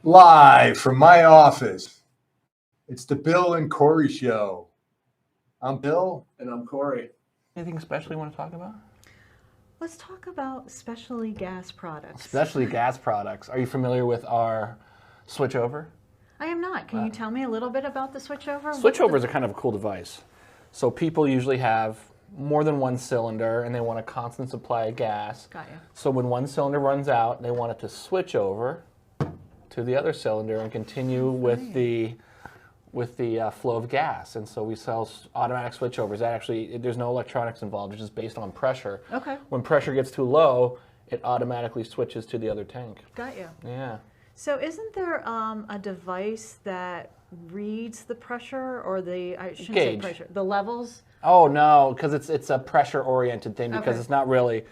Live from my office, it's the Bill and Corey Show. I'm Bill. And I'm Corey. Anything special you want to talk about? Let's talk about specialty gas products. Specialty gas products. Are you familiar with our switchover? I am not. Can you tell me a little bit about the switchover? Switchovers are kind of a cool device. So people usually have more than one cylinder and they want a constant supply of gas. Got you. So when one cylinder runs out, they want it to switch over to the other cylinder and continue with the flow of gas. And so we sell automatic switchovers. That actually, there's no electronics involved. It's just based on pressure. Okay. When pressure gets too low, it automatically switches to the other tank. Got you. Yeah. So isn't there a device that reads the pressure or I shouldn't say Gauge. pressure, the levels? Oh no, because it's a pressure-oriented thing. Because Okay. it's not really.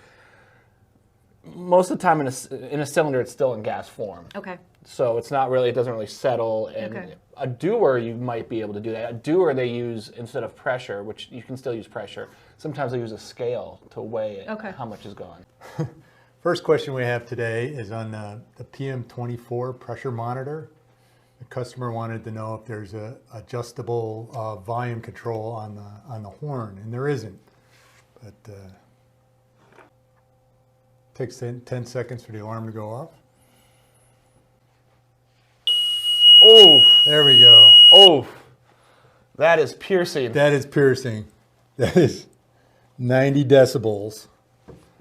Most of the time in a cylinder, it's still in gas form. Okay. So it's not really. It doesn't really settle. And Okay. a doer, you might be able to do that. A doer, they use instead of pressure, which you can still use pressure. Sometimes they use a scale to weigh it, Okay. how much is gone. First question we have today is on the PM24 pressure monitor. The customer wanted to know if there's a adjustable volume control on the horn, and there isn't. But takes 10 seconds for the alarm to go off. Oh, There we go. oh, that is piercing. That is piercing. That is 90 decibels.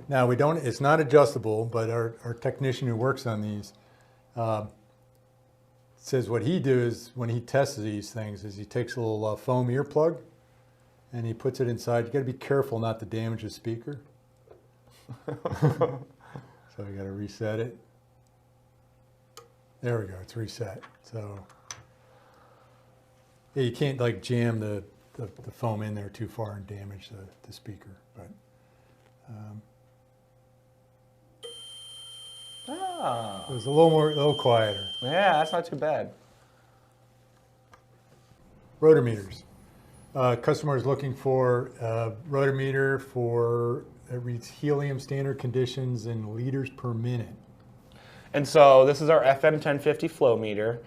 Now it's not adjustable, but our technician who works on these says what he does when he tests these things is he takes a little foam earplug and he puts it inside. You got to be careful not to damage the speaker. So you got to reset it. There we go. It's reset. So yeah, you can't like jam the foam in there too far and damage the speaker. But it was a little quieter. Yeah, that's not too bad. Rotometers. Customer is looking for a rotometer that reads helium standard conditions in liters per minute. And so this is our FM 1050 flow meter.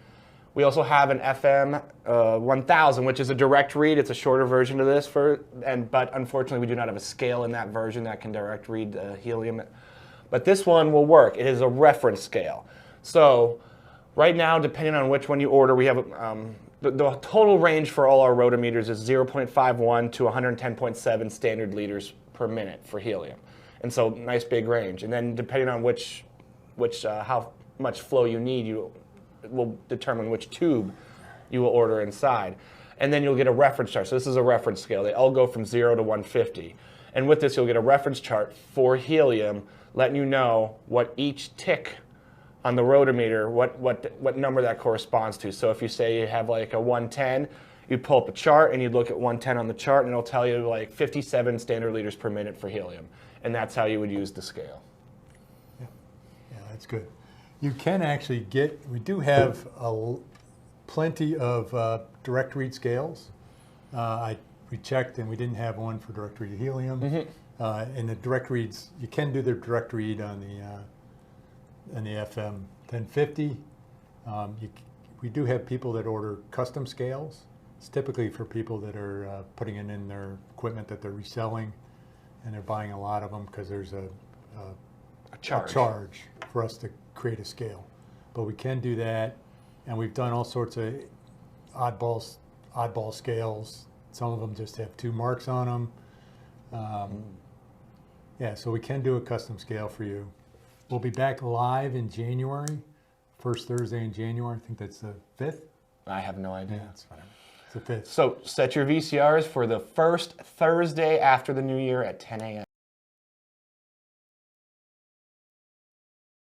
We also have an FM 1000, which is a direct read. It's a shorter version of this, but unfortunately we do not have a scale in that version that can direct read helium. But this one will work. It is a reference scale. So right now, depending on which one you order, we have the total range for all our rotometers is 0.51 to 110.7 standard liters per minute for helium. And so nice big range. And then depending on how much flow you need, it will determine which tube you will order inside. And then you'll get a reference chart. So this is a reference scale. They all go from 0 to 150. And with this, you'll get a reference chart for helium, letting you know what each tick on the rotometer, what number that corresponds to. So if you say you have like a 110, you pull up a chart and you look at 110 on the chart and it'll tell you like 57 standard liters per minute for helium. And that's how you would use the scale. Yeah, that's good. You can actually we do have plenty of direct read scales. We checked and we didn't have one for direct read helium. Mm-hmm. And the direct reads, you can do the direct read on the FM 1050. We do have people that order custom scales. It's typically for people that are putting it in their equipment that they're reselling, and they're buying a lot of them because there's a charge for us to create a scale. But we can do that, and we've done all sorts of oddball scales. Some of them just have 2 marks on them. Yeah, so we can do a custom scale for you. We'll be back live in January, first Thursday in January. I think that's the 5th. I have no idea. Yeah, it's whatever. It's the 5th. So set your VCRs for the first Thursday after the new year at 10 a.m.